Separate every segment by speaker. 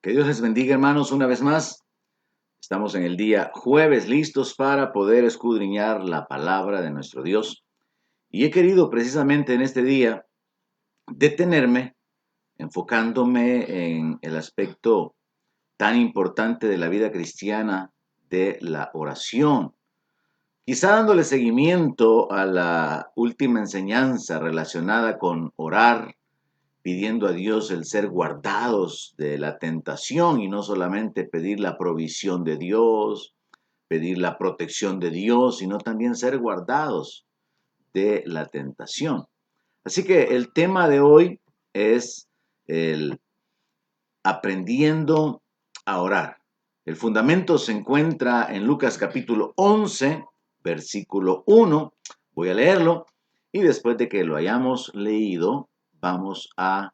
Speaker 1: Que Dios les bendiga, hermanos, una vez más. Estamos en el día jueves listos para poder escudriñar la palabra de nuestro Dios. Y he querido precisamente en este día detenerme, enfocándome en el aspecto tan importante de la vida cristiana de la oración. Quizá dándole seguimiento a la última enseñanza relacionada con orar, pidiendo a Dios el ser guardados de la tentación y no solamente pedir la provisión de Dios, pedir la protección de Dios, sino también ser guardados de la tentación. Así que el tema de hoy es el aprendiendo a orar. El fundamento se encuentra en Lucas capítulo 11, versículo 1. Voy a leerlo y después de que lo hayamos leído, vamos a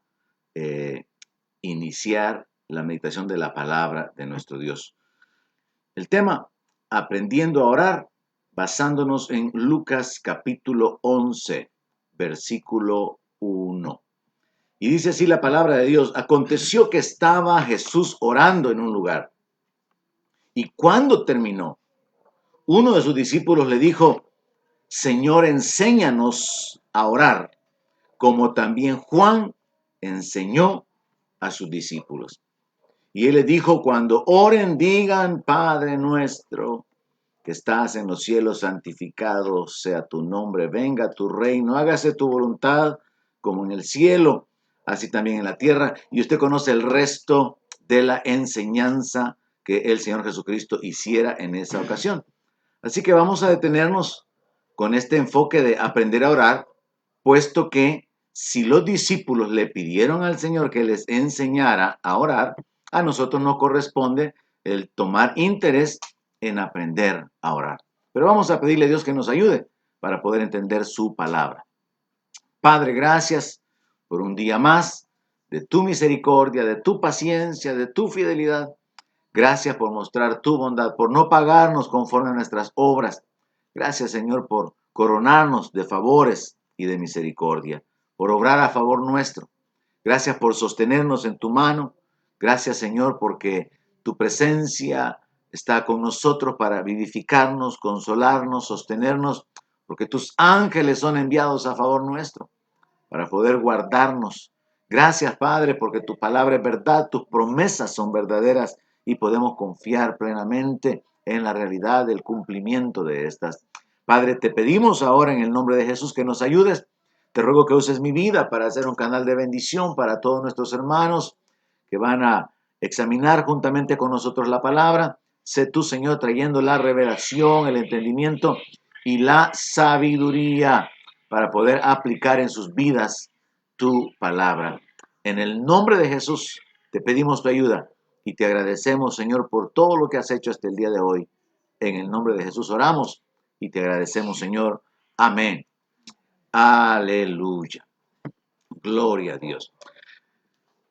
Speaker 1: iniciar la meditación de la palabra de nuestro Dios. El tema, aprendiendo a orar, basándonos en Lucas capítulo 11, versículo 1. Y dice así la palabra de Dios: aconteció que estaba Jesús orando en un lugar. Y cuando terminó, uno de sus discípulos le dijo: Señor, enséñanos a orar, como también Juan enseñó a sus discípulos. Y él les dijo: cuando oren, digan: Padre nuestro que estás en los cielos, santificado sea tu nombre, venga tu reino, hágase tu voluntad como en el cielo, así también en la tierra. Y usted conoce el resto de la enseñanza que el Señor Jesucristo hiciera en esa ocasión. Así que vamos a detenernos con este enfoque de aprender a orar, puesto que si los discípulos le pidieron al Señor que les enseñara a orar, a nosotros nos corresponde el tomar interés en aprender a orar. Pero vamos a pedirle a Dios que nos ayude para poder entender su palabra. Padre, gracias por un día más de tu misericordia, de tu paciencia, de tu fidelidad. Gracias por mostrar tu bondad, por no pagarnos conforme a nuestras obras. Gracias, Señor, por coronarnos de favores y de misericordia, por obrar a favor nuestro. Gracias por sostenernos en tu mano. Gracias, Señor, porque tu presencia está con nosotros para vivificarnos, consolarnos, sostenernos, porque tus ángeles son enviados a favor nuestro para poder guardarnos. Gracias, Padre, porque tu palabra es verdad, tus promesas son verdaderas y podemos confiar plenamente en la realidad del cumplimiento de estas. Padre, te pedimos ahora en el nombre de Jesús que nos ayudes. Te ruego que uses mi vida para hacer un canal de bendición para todos nuestros hermanos que van a examinar juntamente con nosotros la palabra. Sé tú, Señor, trayendo la revelación, el entendimiento y la sabiduría para poder aplicar en sus vidas tu palabra. En el nombre de Jesús te pedimos tu ayuda y te agradecemos, Señor, por todo lo que has hecho hasta el día de hoy. En el nombre de Jesús oramos y te agradecemos, Señor. Amén. Aleluya. Gloria a Dios.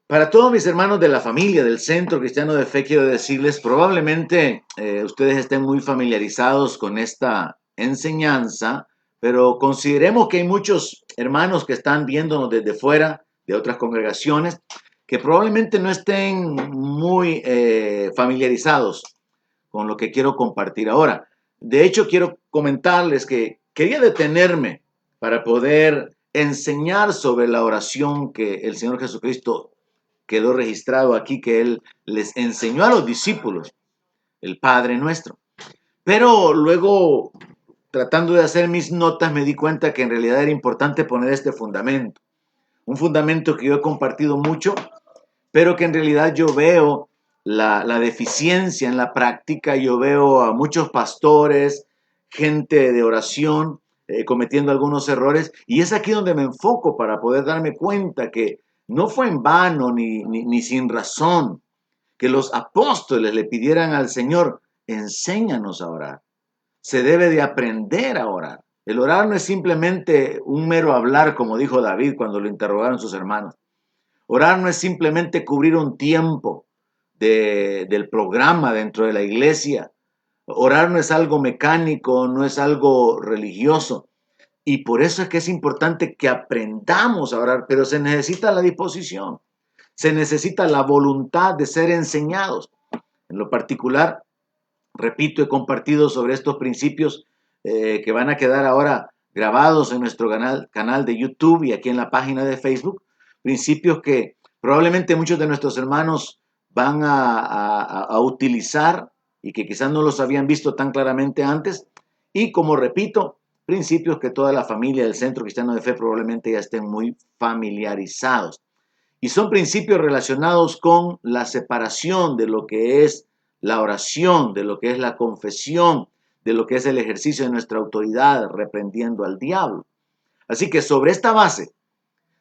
Speaker 1: Para todos mis hermanos de la familia del Centro Cristiano de Fe, quiero decirles, probablemente ustedes estén muy familiarizados con esta enseñanza, pero consideremos que hay muchos hermanos que están viéndonos desde fuera de otras congregaciones que probablemente no estén muy familiarizados con lo que quiero compartir ahora. De hecho, quiero comentarles que quería detenerme para poder enseñar sobre la oración que el Señor Jesucristo quedó registrado aquí, que Él les enseñó a los discípulos, el Padre Nuestro. Pero luego, tratando de hacer mis notas, me di cuenta que en realidad era importante poner este fundamento. Un fundamento que yo he compartido mucho, pero que en realidad yo veo la deficiencia en la práctica. Yo veo a muchos pastores, gente de oración, cometiendo algunos errores, y es aquí donde me enfoco para poder darme cuenta que no fue en vano ni sin razón que los apóstoles le pidieran al Señor: enséñanos a orar. Se debe de aprender a orar. El orar no es simplemente un mero hablar, como dijo David cuando lo interrogaron sus hermanos. Orar no es simplemente cubrir un tiempo del programa dentro de la iglesia. Orar no es algo mecánico, no es algo religioso. Y por eso es que es importante que aprendamos a orar, pero se necesita la disposición. se necesita la voluntad de ser enseñados. En lo particular, repito, he compartido sobre estos principios que van a quedar ahora grabados en nuestro canal de YouTube y aquí en la página de Facebook, principios que probablemente muchos de nuestros hermanos van a utilizar y que quizás no los habían visto tan claramente antes. Y como repito, principios que toda la familia del Centro Cristiano de Fe probablemente ya estén muy familiarizados. Y son principios relacionados con la separación de lo que es la oración, de lo que es la confesión, de lo que es el ejercicio de nuestra autoridad reprendiendo al diablo. Así que sobre esta base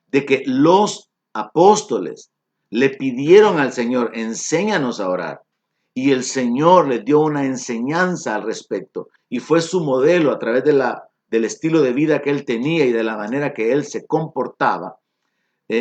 Speaker 1: de que los apóstoles le pidieron al Señor, enséñanos a orar, y el Señor les dio una enseñanza al respecto, y fue su modelo a través del estilo de vida que él tenía y de la manera que él se comportaba,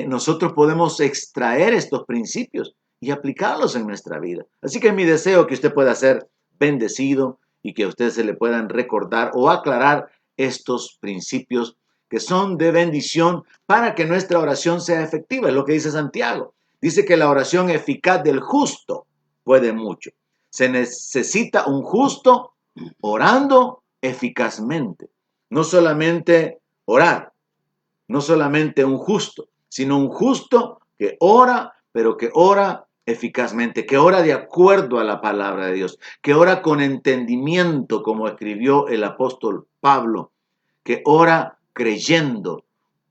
Speaker 1: nosotros podemos extraer estos principios y aplicarlos en nuestra vida. Así que es mi deseo que usted pueda ser bendecido y que a usted se le puedan recordar o aclarar estos principios que son de bendición para que nuestra oración sea efectiva. Es lo que dice Santiago. Dice que la oración eficaz del justo puede mucho. Se necesita un justo orando eficazmente. No solamente orar, no solamente un justo, sino un justo que ora, pero que ora eficazmente, que ora de acuerdo a la palabra de Dios, que ora con entendimiento, como escribió el apóstol Pablo, que ora creyendo,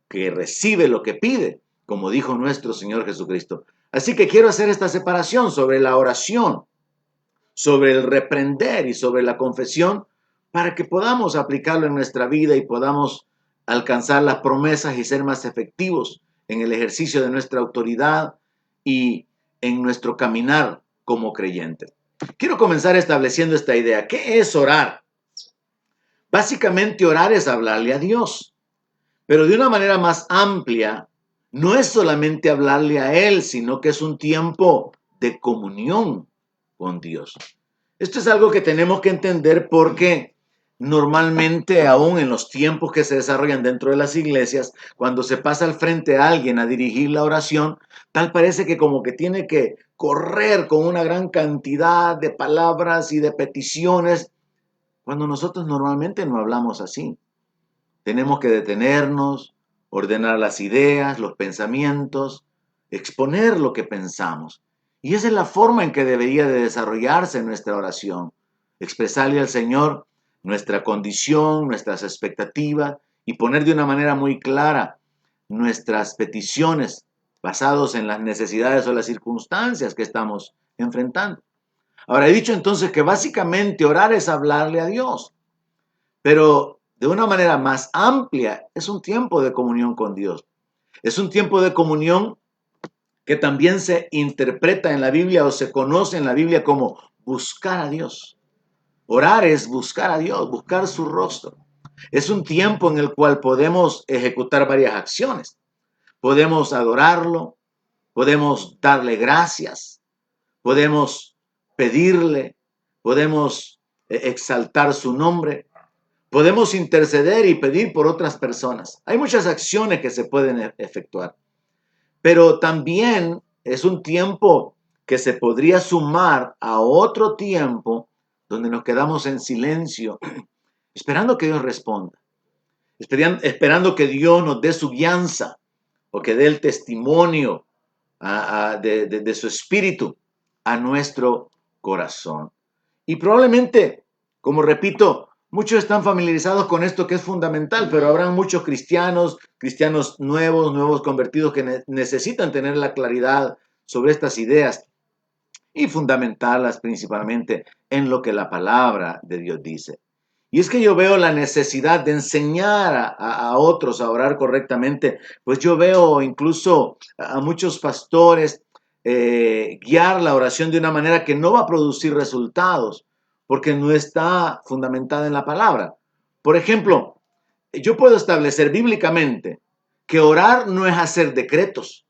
Speaker 1: que recibe lo que pide, como dijo nuestro Señor Jesucristo. Así que quiero hacer esta separación sobre la oración, sobre el reprender y sobre la confesión, para que podamos aplicarlo en nuestra vida y podamos alcanzar las promesas y ser más efectivos en el ejercicio de nuestra autoridad y en nuestro caminar como creyentes. Quiero comenzar estableciendo esta idea. ¿Qué es orar? Básicamente orar es hablarle a Dios, pero de una manera más amplia, no es solamente hablarle a Él, sino que es un tiempo de comunión con Dios. Esto es algo que tenemos que entender porque normalmente, aún en los tiempos que se desarrollan dentro de las iglesias, cuando se pasa al frente a alguien a dirigir la oración, tal parece que como que tiene que correr con una gran cantidad de palabras y de peticiones, cuando nosotros normalmente no hablamos así. Tenemos que detenernos, ordenar las ideas, los pensamientos, exponer lo que pensamos. Y esa es la forma en que debería de desarrollarse nuestra oración. Expresarle al Señor nuestra condición, nuestras expectativas y poner de una manera muy clara nuestras peticiones basados en las necesidades o las circunstancias que estamos enfrentando. Ahora, he dicho entonces que básicamente orar es hablarle a Dios, pero de una manera más amplia es un tiempo de comunión con Dios. Es un tiempo de comunión que también se interpreta en la Biblia o se conoce en la Biblia como buscar a Dios. Orar es buscar a Dios, buscar su rostro. Es un tiempo en el cual podemos ejecutar varias acciones. Podemos adorarlo, podemos darle gracias, podemos pedirle, podemos exaltar su nombre, podemos interceder y pedir por otras personas. Hay muchas acciones que se pueden efectuar, pero también es un tiempo que se podría sumar a otro tiempo donde nos quedamos en silencio, esperando que Dios responda, esperando que Dios nos dé su guianza o que dé el testimonio de su espíritu a nuestro corazón. Y probablemente, como repito, muchos están familiarizados con esto que es fundamental, pero habrán muchos cristianos nuevos convertidos que necesitan tener la claridad sobre estas ideas y fundamentarlas principalmente en lo que la palabra de Dios dice. Y es que yo veo la necesidad de enseñar a otros a orar correctamente, pues yo veo incluso a muchos pastores guiar la oración de una manera que no va a producir resultados, porque no está fundamentada en la palabra. Por ejemplo, yo puedo establecer bíblicamente que orar no es hacer decretos,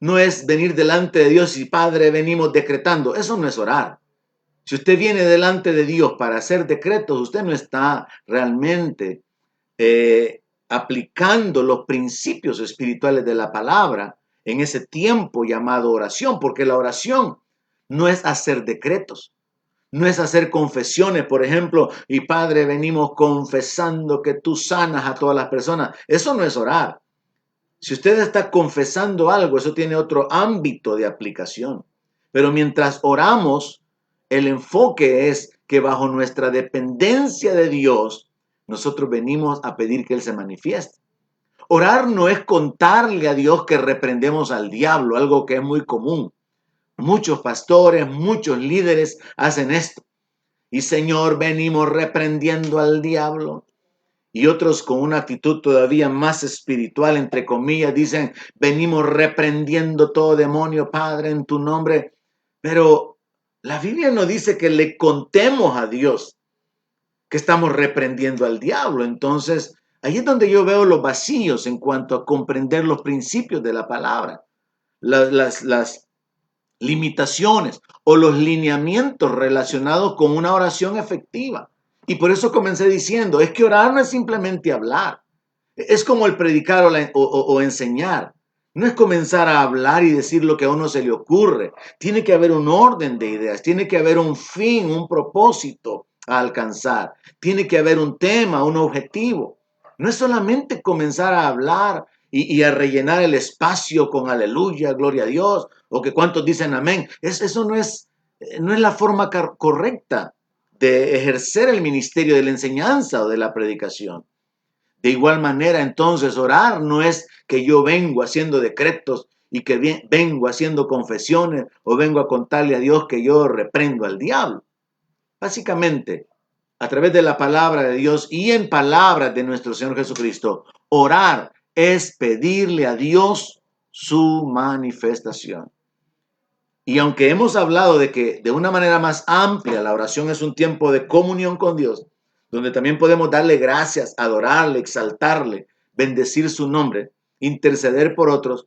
Speaker 1: no es venir delante de Dios y Padre, venimos decretando. Eso no es orar. Si usted viene delante de Dios para hacer decretos, usted no está realmente aplicando los principios espirituales de la palabra en ese tiempo llamado oración, porque la oración no es hacer decretos, no es hacer confesiones, por ejemplo, y Padre, venimos confesando que tú sanas a todas las personas. Eso no es orar. Si usted está confesando algo, eso tiene otro ámbito de aplicación. Pero mientras oramos, el enfoque es que bajo nuestra dependencia de Dios, nosotros venimos a pedir que Él se manifieste. Orar no es contarle a Dios que reprendemos al diablo, algo que es muy común. Muchos pastores, muchos líderes hacen esto. Y Señor, venimos reprendiendo al diablo. Y otros con una actitud todavía más espiritual, entre comillas, dicen, venimos reprendiendo todo demonio, Padre, en tu nombre. Pero la Biblia no dice que le contemos a Dios que estamos reprendiendo al diablo. Entonces, ahí es donde yo veo los vacíos en cuanto a comprender los principios de la palabra, las limitaciones o los lineamientos relacionados con una oración efectiva. Y por eso comencé diciendo, es que orar no es simplemente hablar. Es como el predicar o enseñar. No es comenzar a hablar y decir lo que a uno se le ocurre. Tiene que haber un orden de ideas, tiene que haber un fin, un propósito a alcanzar. Tiene que haber un tema, un objetivo. No es solamente comenzar a hablar y a rellenar el espacio con aleluya, gloria a Dios, o que cuántos dicen amén. Eso no es la forma correcta de ejercer el ministerio de la enseñanza o de la predicación. De igual manera, entonces, orar no es que yo vengo haciendo decretos y que vengo haciendo confesiones o vengo a contarle a Dios que yo reprendo al diablo. Básicamente, a través de la palabra de Dios y en palabras de nuestro Señor Jesucristo, orar es pedirle a Dios su manifestación. Y aunque hemos hablado de que de una manera más amplia la oración es un tiempo de comunión con Dios, donde también podemos darle gracias, adorarle, exaltarle, bendecir su nombre, interceder por otros.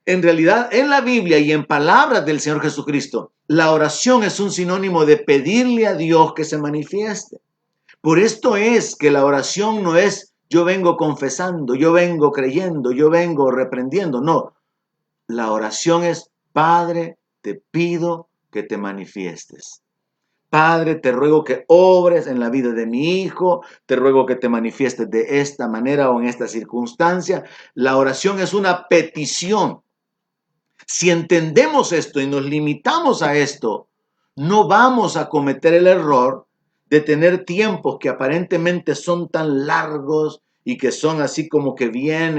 Speaker 1: En realidad, en la Biblia y en palabras del Señor Jesucristo, la oración es un sinónimo de pedirle a Dios que se manifieste. Por esto es que la oración no es yo vengo confesando, yo vengo creyendo, yo vengo reprendiendo. No, la oración es Padre, te pido que te manifiestes. Padre, te ruego que obres en la vida de mi hijo, te ruego que te manifiestes de esta manera o en esta circunstancia. La oración es una petición. Si entendemos esto y nos limitamos a esto, no vamos a cometer el error de tener tiempos que aparentemente son tan largos y que son así como que bien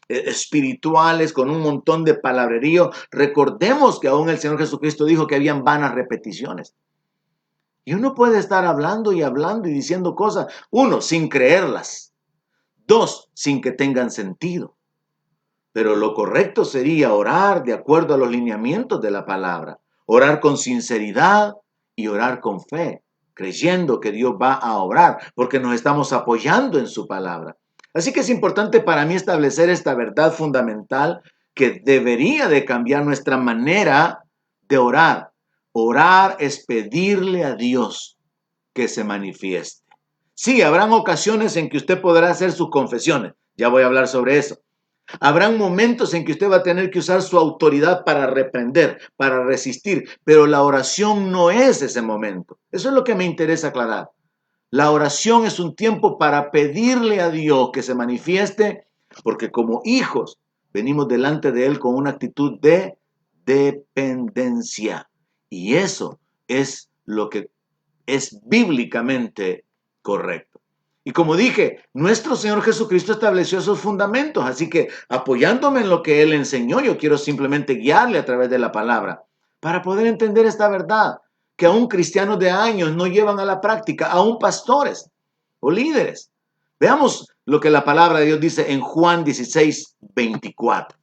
Speaker 1: espirituales, con un montón de palabrerío. Recordemos que aún el Señor Jesucristo dijo que habían vanas repeticiones. Y uno puede estar hablando y diciendo cosas, uno, sin creerlas, dos, sin que tengan sentido. Pero lo correcto sería orar de acuerdo a los lineamientos de la palabra, orar con sinceridad y orar con fe, creyendo que Dios va a obrar, porque nos estamos apoyando en su palabra. Así que es importante para mí establecer esta verdad fundamental que debería de cambiar nuestra manera de orar. Orar es pedirle a Dios que se manifieste. Sí, habrán ocasiones en que usted podrá hacer sus confesiones. Ya voy a hablar sobre eso. Habrán momentos en que usted va a tener que usar su autoridad para reprender, para resistir, pero la oración no es ese momento. Eso es lo que me interesa aclarar. La oración es un tiempo para pedirle a Dios que se manifieste, porque como hijos venimos delante de Él con una actitud de dependencia. Y eso es lo que es bíblicamente correcto. Y como dije, nuestro Señor Jesucristo estableció esos fundamentos, así que apoyándome en lo que Él enseñó, yo quiero simplemente guiarle a través de la palabra para poder entender esta verdad, que aún cristianos de años no llevan a la práctica, aún pastores o líderes. Veamos lo que la palabra de Dios dice en Juan 16:24.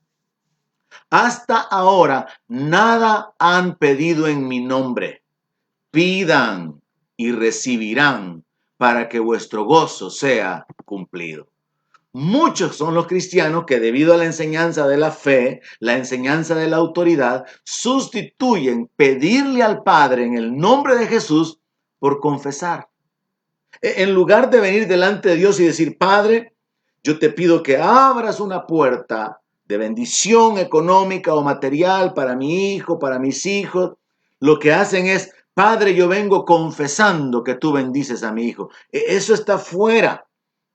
Speaker 1: Hasta ahora nada han pedido en mi nombre. Pidan y recibirán para que vuestro gozo sea cumplido. Muchos son los cristianos que debido a la enseñanza de la fe, la enseñanza de la autoridad, sustituyen pedirle al Padre en el nombre de Jesús por confesar. En lugar de venir delante de Dios y decir, Padre, yo te pido que abras una puerta de bendición económica o material para mi hijo, para mis hijos, lo que hacen es, Padre, yo vengo confesando que tú bendices a mi hijo. Eso está fuera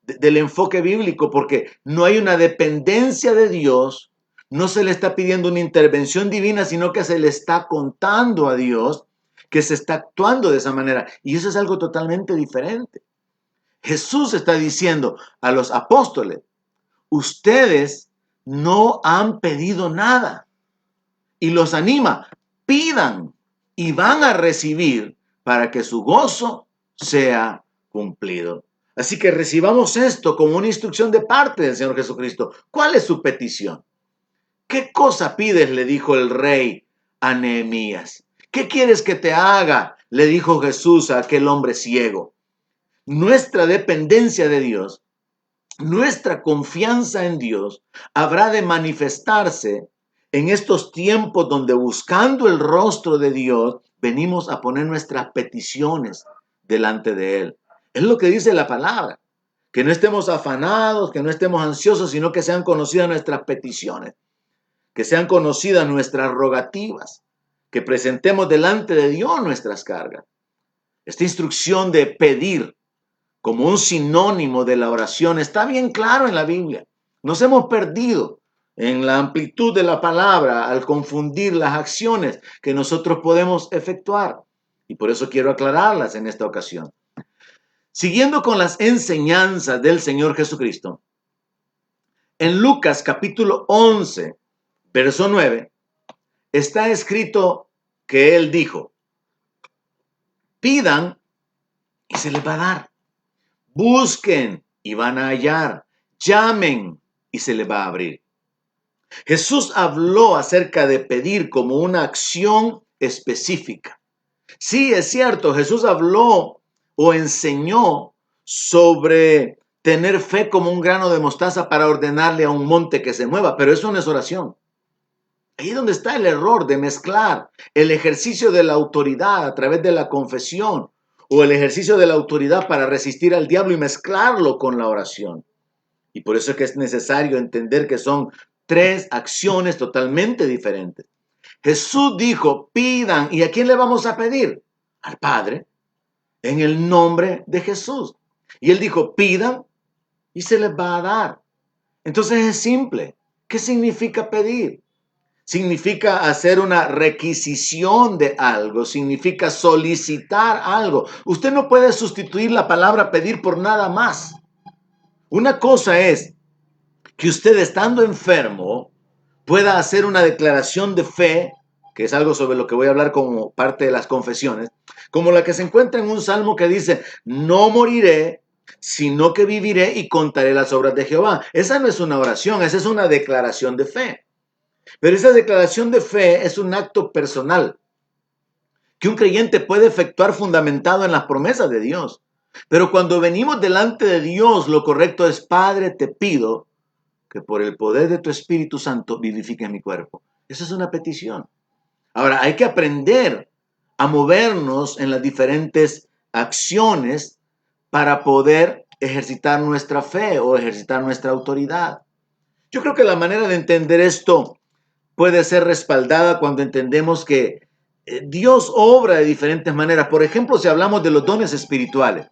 Speaker 1: del enfoque bíblico porque no hay una dependencia de Dios, no se le está pidiendo una intervención divina, sino que se le está contando a Dios que se está actuando de esa manera. Y eso es algo totalmente diferente. Jesús está diciendo a los apóstoles, ustedes no han pedido nada. Y los anima, pidan y van a recibir para que su gozo sea cumplido. Así que recibamos esto como una instrucción de parte del Señor Jesucristo. ¿Cuál es su petición? ¿Qué cosa pides? Le dijo el rey a Nehemías. ¿Qué quieres que te haga? Le dijo Jesús a aquel hombre ciego. Nuestra dependencia de Dios, nuestra confianza en Dios habrá de manifestarse en estos tiempos donde buscando el rostro de Dios venimos a poner nuestras peticiones delante de Él. Es lo que dice la palabra, que no estemos afanados, que no estemos ansiosos, sino que sean conocidas nuestras peticiones, que sean conocidas nuestras rogativas, que presentemos delante de Dios nuestras cargas. Esta instrucción de pedir como un sinónimo de la oración está bien claro en la Biblia. Nos hemos perdido en la amplitud de la palabra al confundir las acciones que nosotros podemos efectuar. Y por eso quiero aclararlas en esta ocasión. Siguiendo con las enseñanzas del Señor Jesucristo, en Lucas capítulo 11, verso 9, está escrito que Él dijo, pidan y se les va a dar. Busquen y van a hallar. Llamen y se les va a abrir. Jesús habló acerca de pedir como una acción específica. Sí, es cierto, Jesús habló o enseñó sobre tener fe como un grano de mostaza para ordenarle a un monte que se mueva, pero eso no es oración. Ahí es donde está el error de mezclar el ejercicio de la autoridad a través de la confesión o el ejercicio de la autoridad para resistir al diablo y mezclarlo con la oración. Y por eso es que es necesario entender que son tres acciones totalmente diferentes. Jesús dijo, pidan. ¿Y a quién le vamos a pedir? Al Padre, en el nombre de Jesús. Y Él dijo, pidan y se les va a dar. Entonces es simple. ¿Qué significa pedir? Significa hacer una requisición de algo, significa solicitar algo. Usted no puede sustituir la palabra pedir por nada más. Una cosa es que usted estando enfermo pueda hacer una declaración de fe, que es algo sobre lo que voy a hablar como parte de las confesiones, como la que se encuentra en un salmo que dice, no moriré, sino que viviré y contaré las obras de Jehová. Esa no es una oración, esa es una declaración de fe. Pero esa declaración de fe es un acto personal que un creyente puede efectuar fundamentado en las promesas de Dios. Pero cuando venimos delante de Dios, lo correcto es, Padre, te pido que por el poder de tu Espíritu Santo vivifique mi cuerpo. Esa es una petición. Ahora, hay que aprender a movernos en las diferentes acciones para poder ejercitar nuestra fe o ejercitar nuestra autoridad. Yo creo que la manera de entender esto puede ser respaldada cuando entendemos que Dios obra de diferentes maneras. Por ejemplo, si hablamos de los dones espirituales,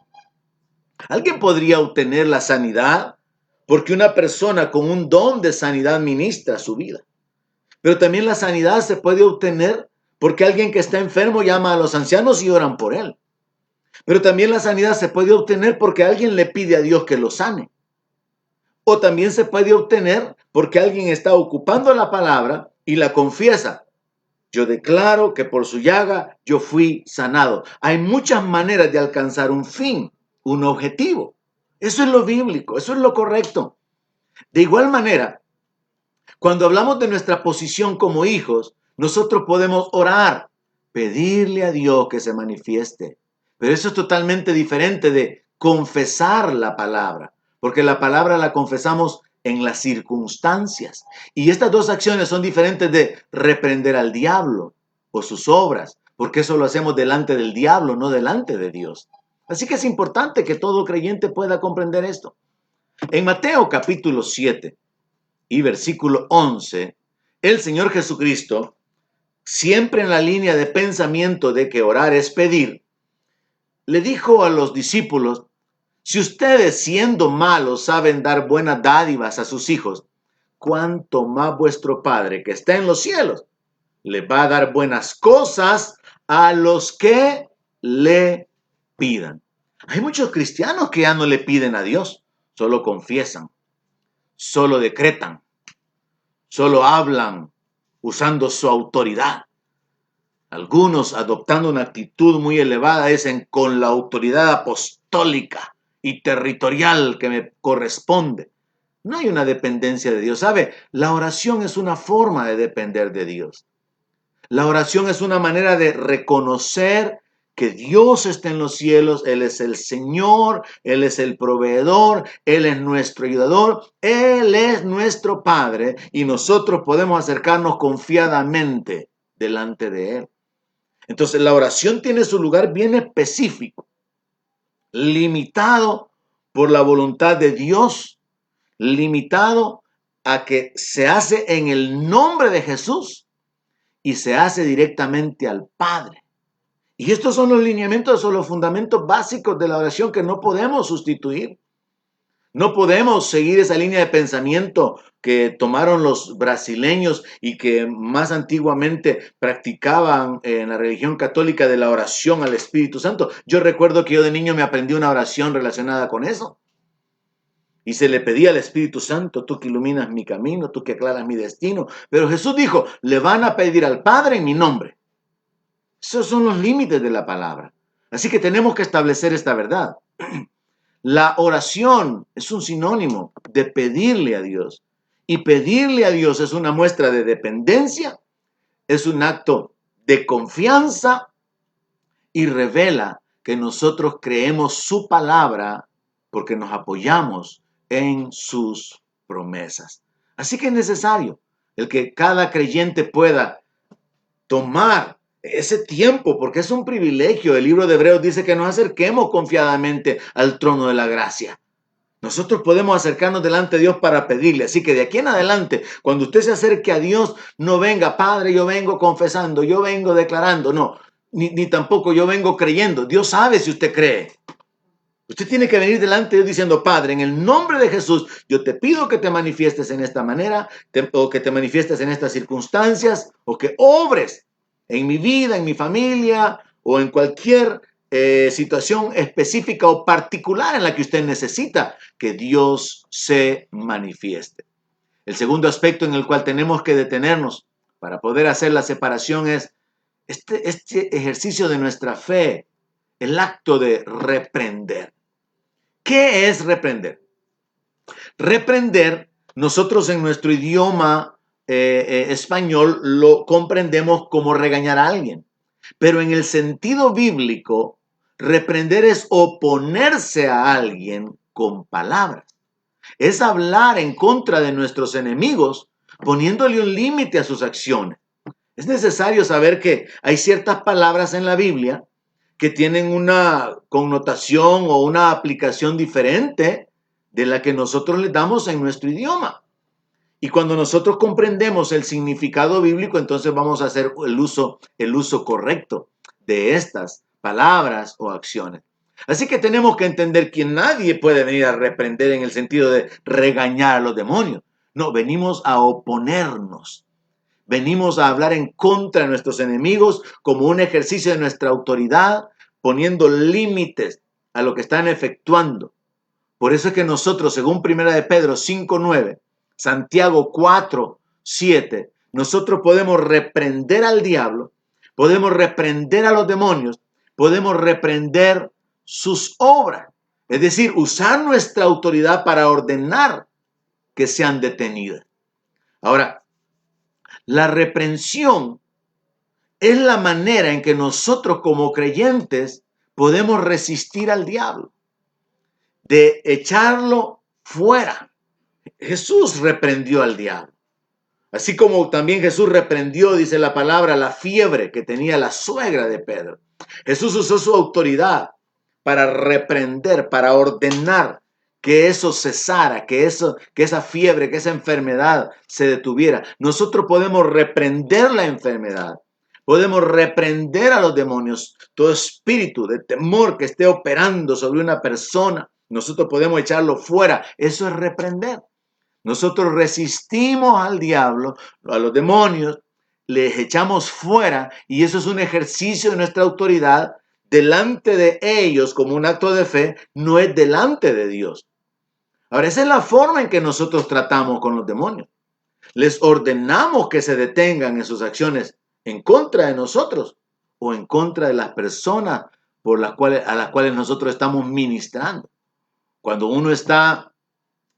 Speaker 1: alguien podría obtener la sanidad porque una persona con un don de sanidad ministra su vida. Pero también la sanidad se puede obtener porque alguien que está enfermo llama a los ancianos y oran por él. Pero también la sanidad se puede obtener porque alguien le pide a Dios que lo sane. O también se puede obtener porque alguien está ocupando la palabra y la confiesa. Yo declaro que por su llaga yo fui sanado. Hay muchas maneras de alcanzar un fin, un objetivo. Eso es lo bíblico, eso es lo correcto. De igual manera, cuando hablamos de nuestra posición como hijos, nosotros podemos orar, pedirle a Dios que se manifieste. Pero eso es totalmente diferente de confesar la palabra, porque la palabra la confesamos en las circunstancias. Y estas dos acciones son diferentes de reprender al diablo o sus obras, porque eso lo hacemos delante del diablo, no delante de Dios. Así que es importante que todo creyente pueda comprender esto. En Mateo capítulo 7 y versículo 11, el Señor Jesucristo, siempre en la línea de pensamiento de que orar es pedir, le dijo a los discípulos: si ustedes, siendo malos, saben dar buenas dádivas a sus hijos, ¿cuánto más vuestro Padre que está en los cielos le va a dar buenas cosas a los que le pidan? Hay muchos cristianos que ya no le piden a Dios, solo confiesan, solo decretan, solo hablan usando su autoridad. Algunos, adoptando una actitud muy elevada, dicen: con la autoridad apostólica y territorial que me corresponde. No hay una dependencia de Dios. ¿Sabe? La oración es una forma de depender de Dios. La oración es una manera de reconocer que Dios está en los cielos, Él es el Señor, Él es el proveedor, Él es nuestro ayudador, Él es nuestro Padre y nosotros podemos acercarnos confiadamente delante de Él. Entonces la oración tiene su lugar bien específico, limitado por la voluntad de Dios, limitado a que se hace en el nombre de Jesús y se hace directamente al Padre. Y estos son los lineamientos, son los fundamentos básicos de la oración que no podemos sustituir. No podemos seguir esa línea de pensamiento que tomaron los brasileños y que más antiguamente practicaban en la religión católica, de la oración al Espíritu Santo. Yo recuerdo que yo de niño me aprendí una oración relacionada con eso. Y se le pedía al Espíritu Santo: tú que iluminas mi camino, tú que aclaras mi destino. Pero Jesús dijo: le van a pedir al Padre en mi nombre. Esos son los límites de la palabra. Así que tenemos que establecer esta verdad. La oración es un sinónimo de pedirle a Dios. Y pedirle a Dios es una muestra de dependencia, es un acto de confianza y revela que nosotros creemos su palabra porque nos apoyamos en sus promesas. Así que es necesario el que cada creyente pueda tomar ese tiempo, porque es un privilegio. El libro de Hebreos dice que nos acerquemos confiadamente al trono de la gracia. Nosotros podemos acercarnos delante de Dios para pedirle. Así que de aquí en adelante, cuando usted se acerque a Dios, no venga: Padre, yo vengo confesando, yo vengo declarando. No, ni tampoco yo vengo creyendo. Dios sabe si usted cree. Usted tiene que venir delante de Dios diciendo: Padre, en el nombre de Jesús, yo te pido que te manifiestes en esta manera, o que te manifiestes en estas circunstancias, o que obres en mi vida, en mi familia, o en cualquier situación específica o particular en la que usted necesita que Dios se manifieste. El segundo aspecto en el cual tenemos que detenernos para poder hacer la separación es este ejercicio de nuestra fe, el acto de reprender. ¿Qué es reprender? Reprender, nosotros en nuestro idioma español lo comprendemos como regañar a alguien. Pero en el sentido bíblico, reprender es oponerse a alguien con palabras. Es hablar en contra de nuestros enemigos, poniéndole un límite a sus acciones. Es necesario saber que hay ciertas palabras en la Biblia que tienen una connotación o una aplicación diferente de la que nosotros le damos en nuestro idioma. Y cuando nosotros comprendemos el significado bíblico, entonces vamos a hacer el uso correcto de estas palabras o acciones. Así que tenemos que entender que nadie puede venir a reprender en el sentido de regañar a los demonios. No, venimos a oponernos. Venimos a hablar en contra de nuestros enemigos como un ejercicio de nuestra autoridad, poniendo límites a lo que están efectuando. Por eso es que nosotros, según 1 de Pedro 5:9, Santiago 4:7, nosotros podemos reprender al diablo, podemos reprender a los demonios, podemos reprender sus obras. Es decir, usar nuestra autoridad para ordenar que sean detenidas. Ahora, la reprensión es la manera en que nosotros como creyentes podemos resistir al diablo, de echarlo fuera. Jesús reprendió al diablo. Así como también Jesús reprendió, dice la palabra, la fiebre que tenía la suegra de Pedro. Jesús usó su autoridad para reprender, para ordenar que eso cesara, que esa fiebre, que esa enfermedad se detuviera. Nosotros podemos reprender la enfermedad. Podemos reprender a los demonios. Todo espíritu de temor que esté operando sobre una persona, nosotros podemos echarlo fuera. Eso es reprender. Nosotros resistimos al diablo, a los demonios, les echamos fuera y eso es un ejercicio de nuestra autoridad delante de ellos como un acto de fe, no es delante de Dios. Ahora, esa es la forma en que nosotros tratamos con los demonios. Les ordenamos que se detengan en sus acciones en contra de nosotros o en contra de las personas a las cuales nosotros estamos ministrando. Cuando uno está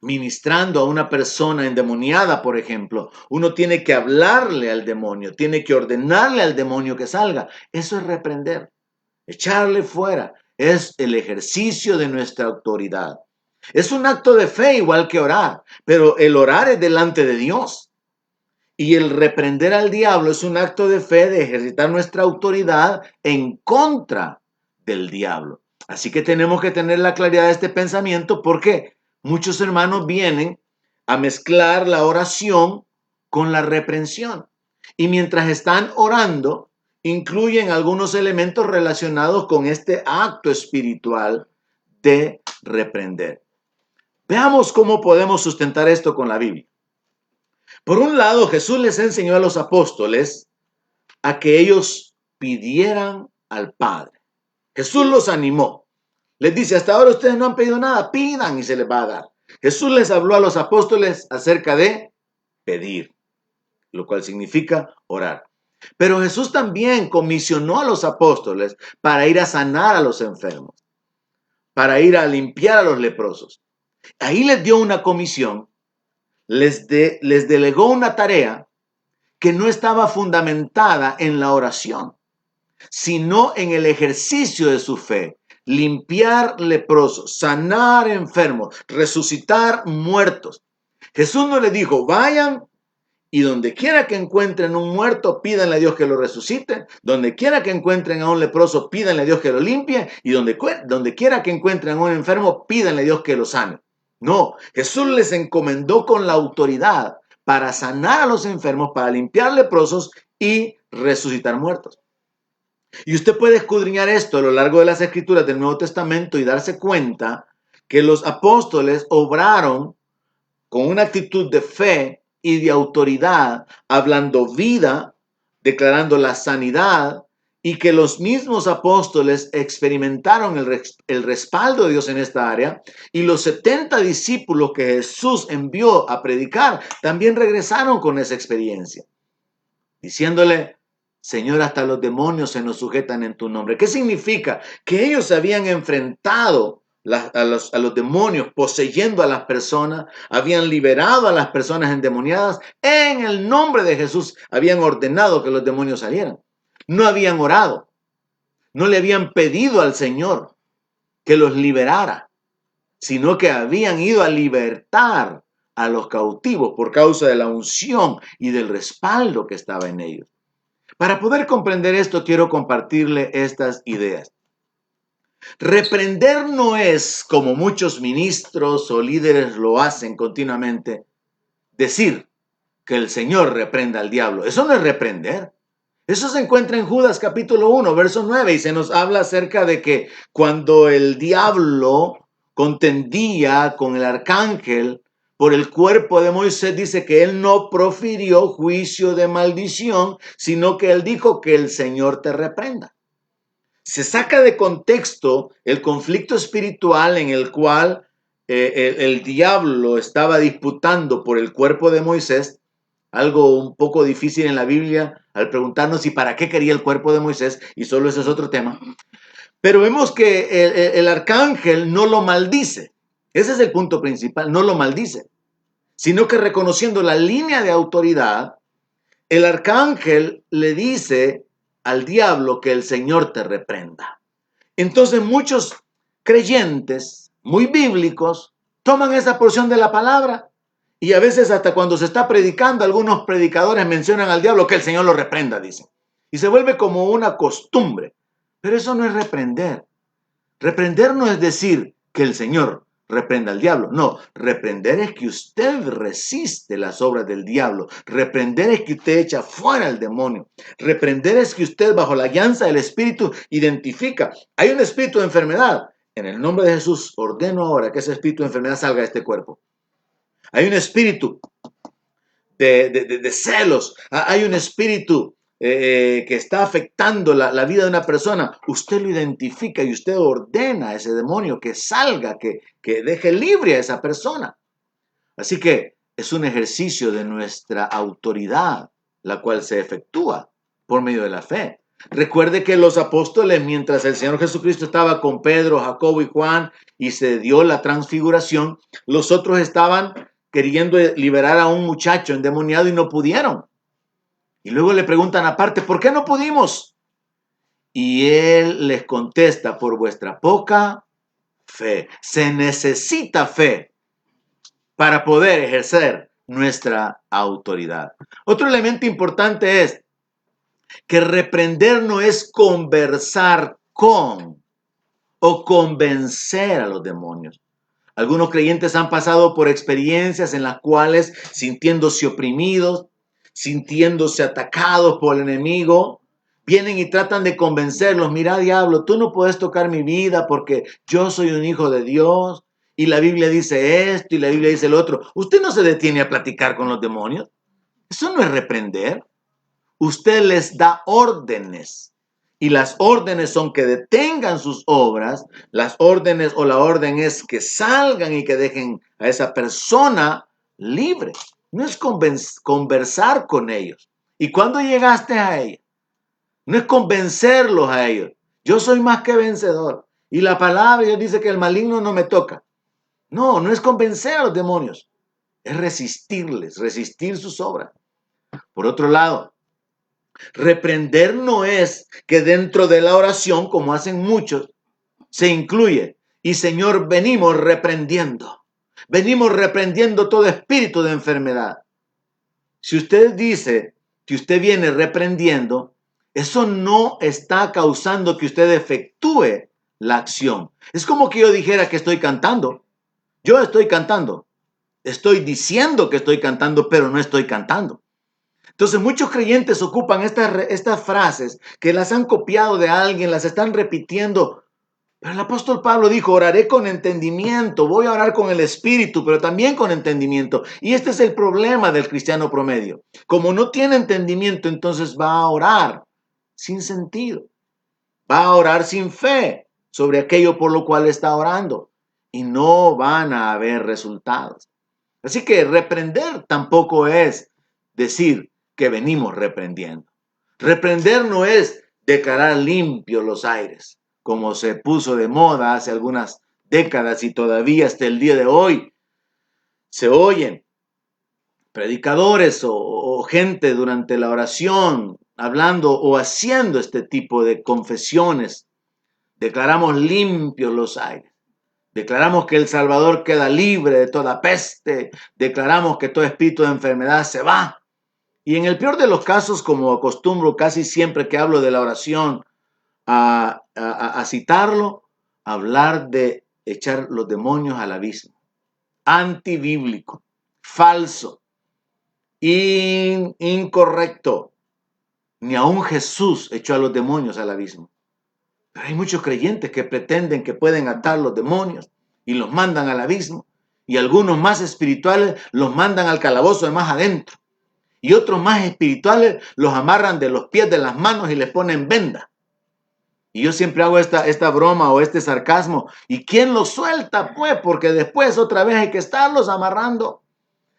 Speaker 1: ministrando a una persona endemoniada, por ejemplo, uno tiene que hablarle al demonio, tiene que ordenarle al demonio que salga. Eso es reprender, echarle fuera. Es el ejercicio de nuestra autoridad. Es un acto de fe igual que orar, pero el orar es delante de Dios. Y el reprender al diablo es un acto de fe de ejercitar nuestra autoridad en contra del diablo. Así que tenemos que tener la claridad de este pensamiento porque muchos hermanos vienen a mezclar la oración con la reprensión. Y mientras están orando, incluyen algunos elementos relacionados con este acto espiritual de reprender. Veamos cómo podemos sustentar esto con la Biblia. Por un lado, Jesús les enseñó a los apóstoles a que ellos pidieran al Padre. Jesús los animó. Les dice, hasta ahora ustedes no han pedido nada, pidan y se les va a dar. Jesús les habló a los apóstoles acerca de pedir, lo cual significa orar. Pero Jesús también comisionó a los apóstoles para ir a sanar a los enfermos, para ir a limpiar a los leprosos. Ahí les dio una comisión, les delegó una tarea que no estaba fundamentada en la oración, sino en el ejercicio de su fe. Limpiar leprosos, sanar enfermos, resucitar muertos. Jesús no les dijo, vayan y donde quiera que encuentren un muerto, pídanle a Dios que lo resucite. Donde quiera que encuentren a un leproso, pídanle a Dios que lo limpie. Y donde quiera que encuentren a un enfermo, pídanle a Dios que lo sane. No, Jesús les encomendó con la autoridad para sanar a los enfermos, para limpiar leprosos y resucitar muertos. Y usted puede escudriñar esto a lo largo de las escrituras del Nuevo Testamento y darse cuenta que los apóstoles obraron con una actitud de fe y de autoridad, hablando vida, declarando la sanidad, y que los mismos apóstoles experimentaron el respaldo de Dios en esta área, y los 70 discípulos que Jesús envió a predicar también regresaron con esa experiencia, diciéndole, Señor, hasta los demonios se nos sujetan en tu nombre. ¿Qué significa? Que ellos se habían enfrentado a los demonios, poseyendo a las personas, habían liberado a las personas endemoniadas, en el nombre de Jesús habían ordenado que los demonios salieran. No habían orado, no le habían pedido al Señor que los liberara, sino que habían ido a libertar a los cautivos por causa de la unción y del respaldo que estaba en ellos. Para poder comprender esto, quiero compartirle estas ideas. Reprender no es, como muchos ministros o líderes lo hacen continuamente, decir que el Señor reprenda al diablo. Eso no es reprender. Eso se encuentra en Judas capítulo 1, verso 9, y se nos habla acerca de que cuando el diablo contendía con el arcángel por el cuerpo de Moisés, dice que él no profirió juicio de maldición, sino que él dijo que el Señor te reprenda. Se saca de contexto el conflicto espiritual en el cual el diablo estaba disputando por el cuerpo de Moisés, algo un poco difícil en la Biblia al preguntarnos si para qué quería el cuerpo de Moisés, y solo ese es otro tema. Pero vemos que el arcángel no lo maldice. Ese es el punto principal, no lo maldice, sino que reconociendo la línea de autoridad, el arcángel le dice al diablo que el Señor te reprenda. Entonces muchos creyentes muy bíblicos toman esa porción de la palabra y a veces hasta cuando se está predicando, algunos predicadores mencionan al diablo que el Señor lo reprenda, dicen. Y se vuelve como una costumbre. Pero eso no es reprender. Reprender no es decir que el Señor reprenda al diablo. No, reprender es que usted resiste las obras del diablo. Reprender es que usted echa fuera al demonio. Reprender es que usted, bajo la guianza del Espíritu, identifica. Hay un espíritu de enfermedad. En el nombre de Jesús, ordeno ahora que ese espíritu de enfermedad salga de este cuerpo. Hay un espíritu de celos. Hay un espíritu que está afectando la vida de una persona. Usted lo identifica y usted ordena a ese demonio que salga, que deje libre a esa persona. Así que es un ejercicio de nuestra autoridad, la cual se efectúa por medio de la fe. Recuerde que los apóstoles, mientras el Señor Jesucristo estaba con Pedro, Jacobo y Juan y se dio la transfiguración, los otros estaban queriendo liberar a un muchacho endemoniado y no pudieron. Y luego le preguntan aparte, ¿por qué no pudimos? Y él les contesta, por vuestra poca fe. Se necesita fe para poder ejercer nuestra autoridad. Otro elemento importante es que reprender no es conversar con o convencer a los demonios. Algunos creyentes han pasado por experiencias en las cuales, sintiéndose oprimidos, sintiéndose atacados por el enemigo, vienen y tratan de convencerlos. Mira, diablo, tú no puedes tocar mi vida porque yo soy un hijo de Dios y la Biblia dice esto y la Biblia dice el otro. Usted no se detiene a platicar con los demonios. Eso no es reprender. Usted les da órdenes. Y las órdenes son que detengan sus obras. Las órdenes o la orden es que salgan y que dejen a esa persona libre. No es conversar con ellos. ¿Y cuándo llegaste a ella? No es convencerlos a ellos. Yo soy más que vencedor. Y la palabra Dios dice que el maligno no me toca. No, no es convencer a los demonios. Es resistirles, resistir sus obras. Por otro lado, reprender no es que dentro de la oración, como hacen muchos, se incluye. Y Señor, venimos reprendiendo. Venimos reprendiendo todo espíritu de enfermedad. Si usted dice que usted viene reprendiendo, eso no está causando que usted efectúe la acción. Es como que yo dijera que estoy cantando. Yo estoy cantando. Estoy diciendo que estoy cantando, pero no estoy cantando. Entonces muchos creyentes ocupan estas frases que las han copiado de alguien, las están repitiendo. Pero el apóstol Pablo dijo, oraré con entendimiento, voy a orar con el espíritu, pero también con entendimiento. Y este es el problema del cristiano promedio. Como no tiene entendimiento, entonces va a orar sin sentido. Va a orar sin fe sobre aquello por lo cual está orando. Y no van a haber resultados. Así que reprender tampoco es decir que venimos reprendiendo. Reprender no es declarar limpios los aires, como se puso de moda hace algunas décadas y todavía hasta el día de hoy se oyen predicadores o gente durante la oración hablando o haciendo este tipo de confesiones. Declaramos limpios los aires. Declaramos que el Salvador queda libre de toda peste. Declaramos que todo espíritu de enfermedad se va. Y en el peor de los casos, como acostumbro casi siempre que hablo de la oración a citarlo, hablar de echar los demonios al abismo. Antibíblico, falso, incorrecto. Ni aun Jesús echó a los demonios al abismo. Pero hay muchos creyentes que pretenden que pueden atar los demonios y los mandan al abismo. Y algunos más espirituales los mandan al calabozo de más adentro. Y otros más espirituales los amarran de los pies, de las manos y les ponen venda. Y yo siempre hago esta broma o este sarcasmo. ¿Y quién los suelta? Pues porque después otra vez hay que estarlos amarrando.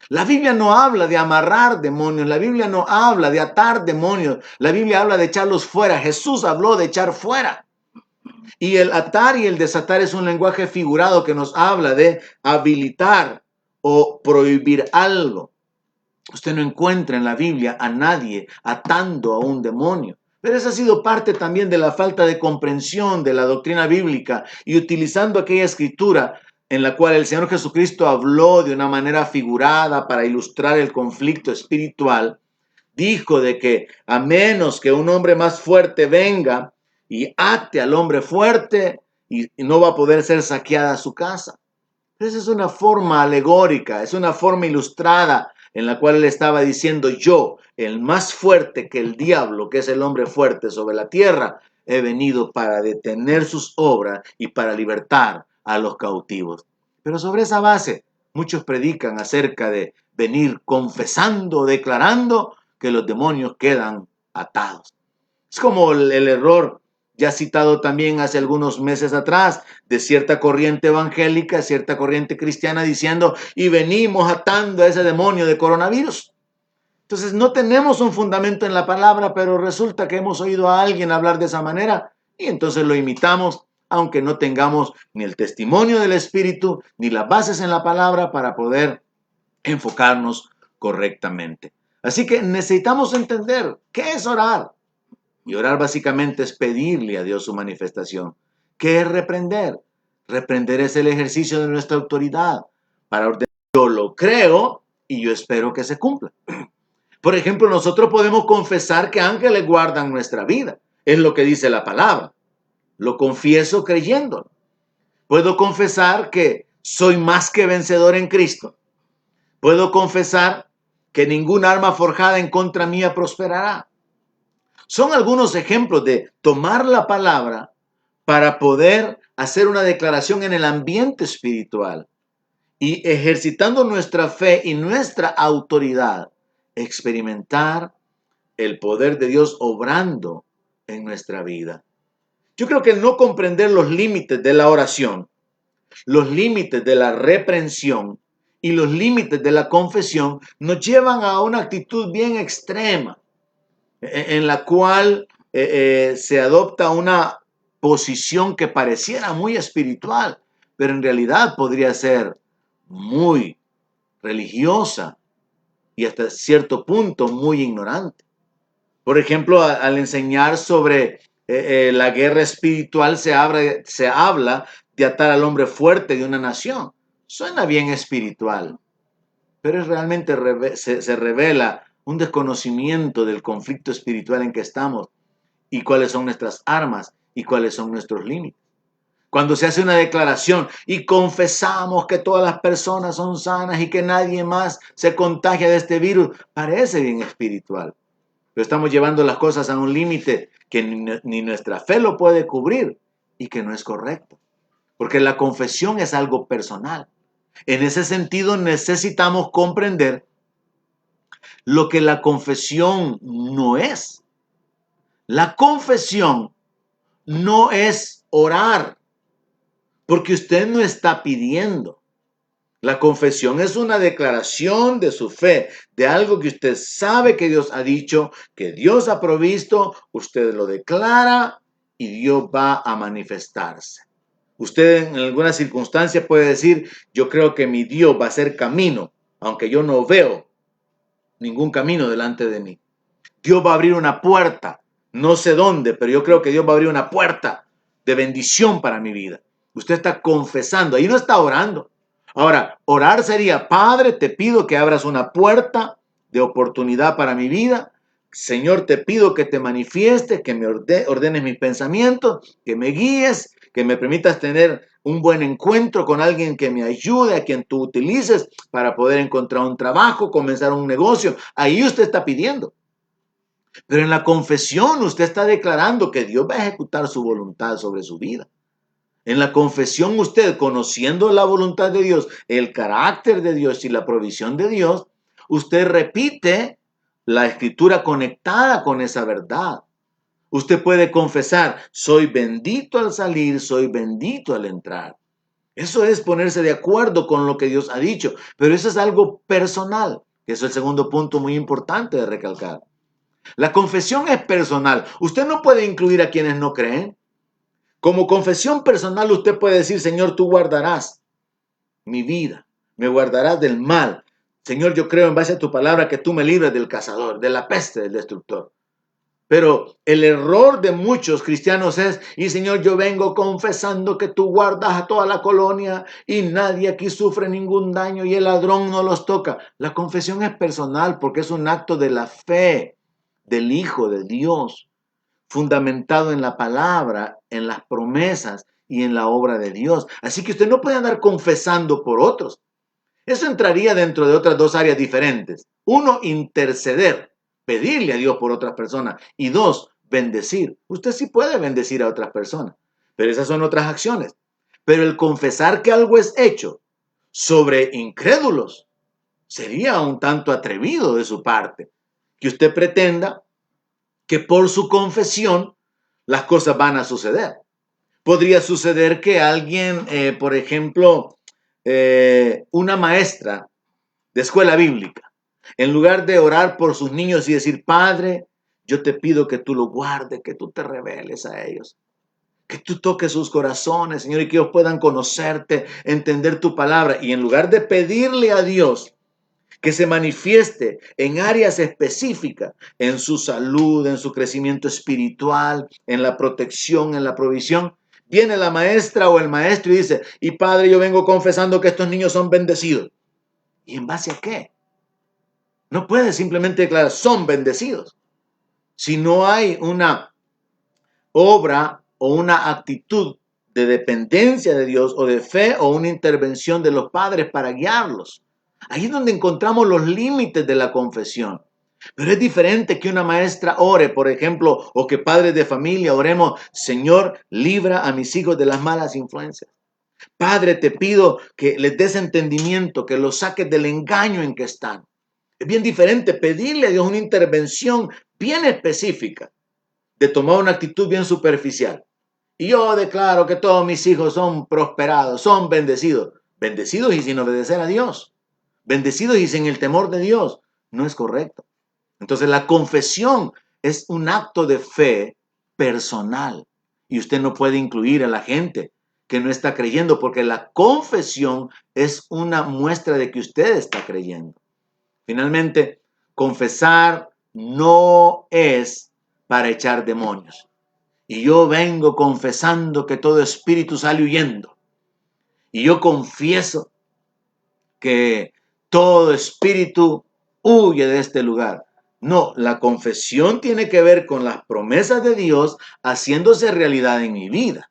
Speaker 1: La Biblia no habla de amarrar demonios. La Biblia no habla de atar demonios. La Biblia habla de echarlos fuera. Jesús habló de echar fuera. Y el atar y el desatar es un lenguaje figurado que nos habla de habilitar o prohibir algo. Usted no encuentra en la Biblia a nadie atando a un demonio. Pero esa ha sido parte también de la falta de comprensión de la doctrina bíblica y utilizando aquella escritura en la cual el Señor Jesucristo habló de una manera figurada para ilustrar el conflicto espiritual, dijo de que a menos que un hombre más fuerte venga y ate al hombre fuerte y no va a poder ser saqueada su casa. Pero esa es una forma alegórica, es una forma ilustrada en la cual él estaba diciendo: yo, el más fuerte que el diablo, que es el hombre fuerte sobre la tierra, he venido para detener sus obras y para libertar a los cautivos. Pero sobre esa base, muchos predican acerca de venir confesando, declarando que los demonios quedan atados. Es como el error ya citado también hace algunos meses atrás de cierta corriente evangélica, cierta corriente cristiana diciendo: y venimos atando a ese demonio de coronavirus. Entonces no tenemos un fundamento en la palabra, pero resulta que hemos oído a alguien hablar de esa manera y entonces lo imitamos, aunque no tengamos ni el testimonio del Espíritu ni las bases en la palabra para poder enfocarnos correctamente. Así que necesitamos entender qué es orar. Y orar básicamente es pedirle a Dios su manifestación. ¿Qué es reprender? Reprender es el ejercicio de nuestra autoridad para ordenar. Yo lo creo y yo espero que se cumpla. Por ejemplo, nosotros podemos confesar que ángeles guardan nuestra vida. Es lo que dice la palabra. Lo confieso creyéndolo. Puedo confesar que soy más que vencedor en Cristo. Puedo confesar que ningún arma forjada en contra mía prosperará. Son algunos ejemplos de tomar la palabra para poder hacer una declaración en el ambiente espiritual y, ejercitando nuestra fe y nuestra autoridad, experimentar el poder de Dios obrando en nuestra vida. Yo creo que no comprender los límites de la oración, los límites de la reprensión y los límites de la confesión nos llevan a una actitud bien extrema, en la cual se adopta una posición que pareciera muy espiritual, pero en realidad podría ser muy religiosa y hasta cierto punto muy ignorante. Por ejemplo, al enseñar sobre la guerra espiritual se habla de atar al hombre fuerte de una nación. Suena bien espiritual, pero realmente se revela un desconocimiento del conflicto espiritual en que estamos y cuáles son nuestras armas y cuáles son nuestros límites. Cuando se hace una declaración y confesamos que todas las personas son sanas y que nadie más se contagia de este virus, parece bien espiritual, pero estamos llevando las cosas a un límite que ni nuestra fe lo puede cubrir y que no es correcto, porque la confesión es algo personal. En ese sentido, necesitamos comprender lo que la confesión no es. La confesión no es orar, porque usted no está pidiendo. La confesión es una declaración de su fe, de algo que usted sabe que Dios ha dicho, que Dios ha provisto, usted lo declara y Dios va a manifestarse. Usted en alguna circunstancia puede decir: yo creo que mi Dios va a hacer camino, aunque yo no veo ningún camino delante de mí. Dios va a abrir una puerta, no sé dónde, pero yo creo que Dios va a abrir una puerta de bendición para mi vida. Usted está confesando, ahí no está orando. Ahora, orar sería: Padre, te pido que abras una puerta de oportunidad para mi vida. Señor, te pido que te manifiestes, que me ordenes mis pensamientos, que me guíes, que me permitas tener un buen encuentro con alguien que me ayude, a quien tú utilices para poder encontrar un trabajo, comenzar un negocio. Ahí usted está pidiendo. Pero en la confesión usted está declarando que Dios va a ejecutar su voluntad sobre su vida. En la confesión usted, conociendo la voluntad de Dios, el carácter de Dios y la provisión de Dios, usted repite la escritura conectada con esa verdad. Usted puede confesar: soy bendito al salir, soy bendito al entrar. Eso es ponerse de acuerdo con lo que Dios ha dicho, pero eso es algo personal, que es el segundo punto muy importante de recalcar. La confesión es personal. Usted no puede incluir a quienes no creen. Como confesión personal usted puede decir: Señor, tú guardarás mi vida, me guardarás del mal. Señor, yo creo en base a tu palabra que tú me libres del cazador, de la peste, del destructor. Pero el error de muchos cristianos es: y Señor, yo vengo confesando que tú guardas a toda la colonia y nadie aquí sufre ningún daño y el ladrón no los toca. La confesión es personal porque es un acto de la fe del Hijo de Dios, fundamentado en la palabra, en las promesas y en la obra de Dios. Así que usted no puede andar confesando por otros. Eso entraría dentro de otras dos áreas diferentes. Uno, interceder, pedirle a Dios por otras personas. Y dos, bendecir. Usted sí puede bendecir a otras personas, pero esas son otras acciones. Pero el confesar que algo es hecho sobre incrédulos sería un tanto atrevido de su parte. Que usted pretenda que por su confesión las cosas van a suceder. Podría suceder que alguien, por ejemplo, una maestra de escuela bíblica, en lugar de orar por sus niños y decir, Padre, yo te pido que tú los guardes, que tú te reveles a ellos, que tú toques sus corazones, Señor, y que ellos puedan conocerte, entender tu palabra. Y en lugar de pedirle a Dios que se manifieste en áreas específicas, en su salud, en su crecimiento espiritual, en la protección, en la provisión, viene la maestra o el maestro y dice, y Padre, yo vengo confesando que estos niños son bendecidos. ¿Y en base a qué? No puede simplemente declarar, son bendecidos. Si no hay una obra o una actitud de dependencia de Dios o de fe o una intervención de los padres para guiarlos. Ahí es donde encontramos los límites de la confesión. Pero es diferente que una maestra ore, por ejemplo, o que padres de familia oremos, Señor, libra a mis hijos de las malas influencias. Padre, te pido que les des entendimiento, que los saques del engaño en que están. Es bien diferente pedirle a Dios una intervención bien específica de tomar una actitud bien superficial. Y yo declaro que todos mis hijos son prosperados, son bendecidos. Bendecidos y sin obedecer a Dios. Bendecidos y sin el temor de Dios. No es correcto. Entonces la confesión es un acto de fe personal. Y usted no puede incluir a la gente que no está creyendo, porque la confesión es una muestra de que usted está creyendo. Finalmente, confesar no es para echar demonios. Y yo vengo confesando que todo espíritu sale huyendo. Y yo confieso que todo espíritu huye de este lugar. No, la confesión tiene que ver con las promesas de Dios haciéndose realidad en mi vida.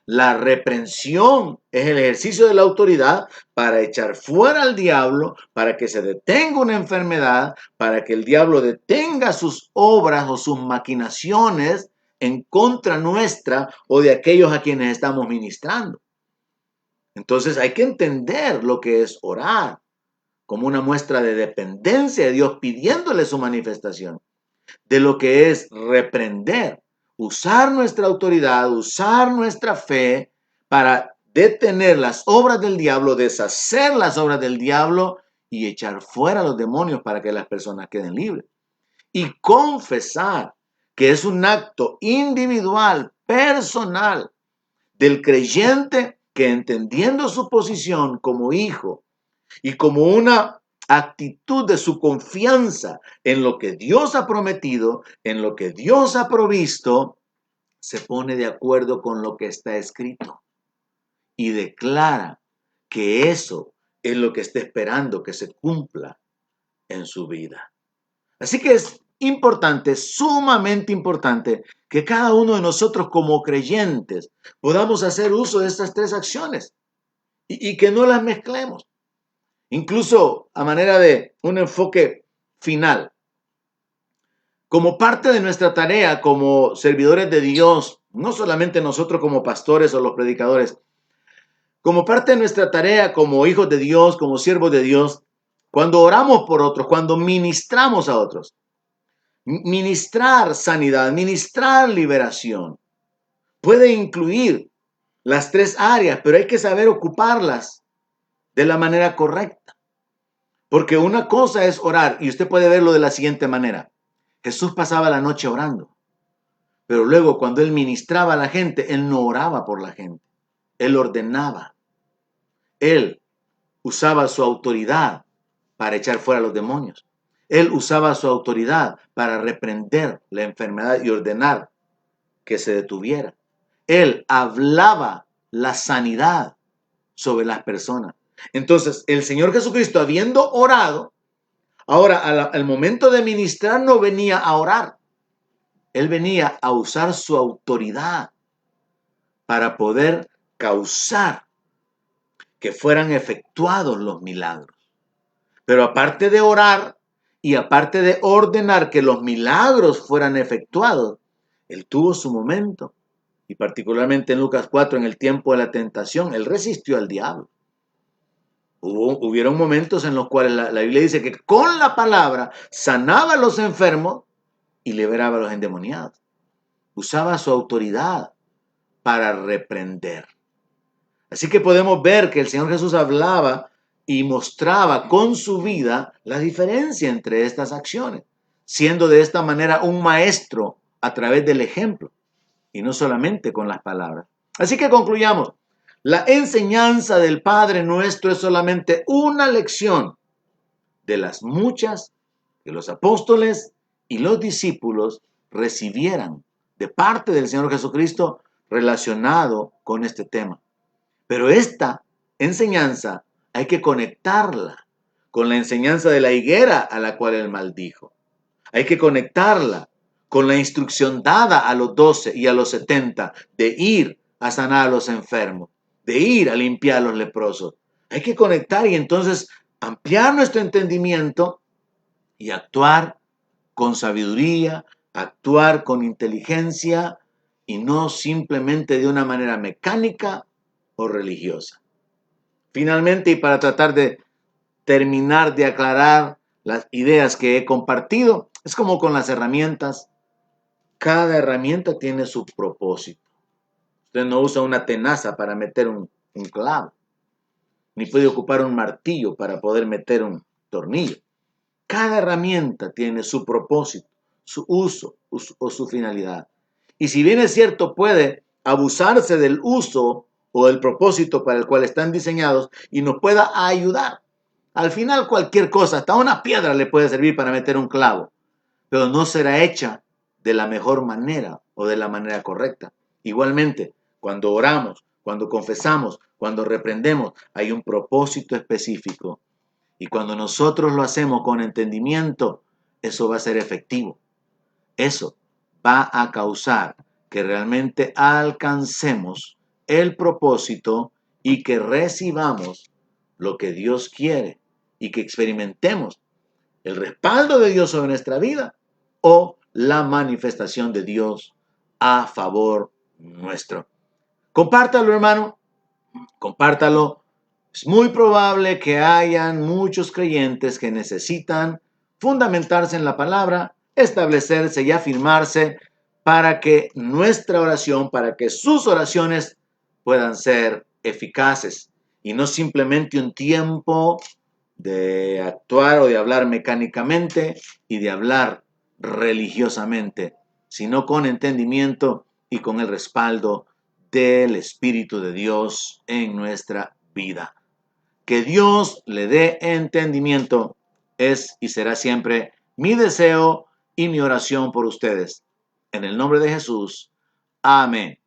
Speaker 1: La reprensión es el ejercicio de la autoridad para echar fuera al diablo, para que se detenga una enfermedad, para que el diablo detenga sus obras o sus maquinaciones en contra nuestra o de aquellos a quienes estamos ministrando. Entonces hay que entender lo que es orar como una muestra de dependencia de Dios pidiéndole su manifestación, de lo que es reprender, usar nuestra autoridad, usar nuestra fe para detener las obras del diablo, deshacer las obras del diablo y echar fuera a los demonios para que las personas queden libres. Y confesar, que es un acto individual, personal, del creyente que entendiendo su posición como hijo y como una actitud de su confianza en lo que Dios ha prometido, en lo que Dios ha provisto, se pone de acuerdo con lo que está escrito y declara que eso es lo que está esperando que se cumpla en su vida. Así que es importante, sumamente importante, que cada uno de nosotros como creyentes podamos hacer uso de estas tres acciones y que no las mezclemos. Incluso a manera de un enfoque final. Como parte de nuestra tarea como servidores de Dios, no solamente nosotros como pastores o los predicadores, como parte de nuestra tarea como hijos de Dios, como siervos de Dios, cuando oramos por otros, cuando ministramos a otros, ministrar sanidad, ministrar liberación, puede incluir las tres áreas, pero hay que saber ocuparlas de la manera correcta. Porque una cosa es orar, y usted puede verlo de la siguiente manera. Jesús pasaba la noche orando, pero luego cuando él ministraba a la gente, él no oraba por la gente, él ordenaba. Él usaba su autoridad para echar fuera a los demonios. Él usaba su autoridad para reprender la enfermedad y ordenar que se detuviera. Él hablaba la sanidad sobre las personas. Entonces, el Señor Jesucristo, habiendo orado, ahora al momento de ministrar no venía a orar. Él venía a usar su autoridad para poder causar que fueran efectuados los milagros. Pero aparte de orar y aparte de ordenar que los milagros fueran efectuados, él tuvo su momento. Y particularmente en Lucas 4, en el tiempo de la tentación, él resistió al diablo. Hubieron momentos en los cuales la Biblia dice que con la palabra sanaba a los enfermos y liberaba a los endemoniados. Usaba su autoridad para reprender. Así que podemos ver que el Señor Jesús hablaba y mostraba con su vida la diferencia entre estas acciones, siendo de esta manera un maestro a través del ejemplo y no solamente con las palabras. Así que concluyamos. La enseñanza del Padre nuestro es solamente una lección de las muchas que los apóstoles y los discípulos recibieran de parte del Señor Jesucristo relacionado con este tema. Pero esta enseñanza hay que conectarla con la enseñanza de la higuera a la cual él maldijo. Hay que conectarla con la instrucción dada a los 12 y a los 70 de ir a sanar a los enfermos, de ir a limpiar a los leprosos. Hay que conectar y entonces ampliar nuestro entendimiento y actuar con sabiduría, actuar con inteligencia y no simplemente de una manera mecánica o religiosa. Finalmente, y para tratar de terminar de aclarar las ideas que he compartido, es como con las herramientas. Cada herramienta tiene su propósito. Usted no usa una tenaza para meter un clavo, ni puede ocupar un martillo para poder meter un tornillo. Cada herramienta tiene su propósito, su uso o su finalidad. Y si bien es cierto, puede abusarse del uso o del propósito para el cual están diseñados y nos pueda ayudar. Al final cualquier cosa, hasta una piedra le puede servir para meter un clavo, pero no será hecha de la mejor manera o de la manera correcta. Igualmente, cuando oramos, cuando confesamos, cuando reprendemos, hay un propósito específico. Y cuando nosotros lo hacemos con entendimiento, eso va a ser efectivo. Eso va a causar que realmente alcancemos el propósito y que recibamos lo que Dios quiere y que experimentemos el respaldo de Dios sobre nuestra vida o la manifestación de Dios a favor nuestro. Compártalo, hermano. Compártalo. Es muy probable que hayan muchos creyentes que necesitan fundamentarse en la palabra, establecerse y afirmarse para que nuestra oración, para que sus oraciones puedan ser eficaces y no simplemente un tiempo de actuar o de hablar mecánicamente y de hablar religiosamente, sino con entendimiento y con el respaldo del Espíritu de Dios en nuestra vida. Que Dios le dé entendimiento es y será siempre mi deseo y mi oración por ustedes. En el nombre de Jesús. Amén.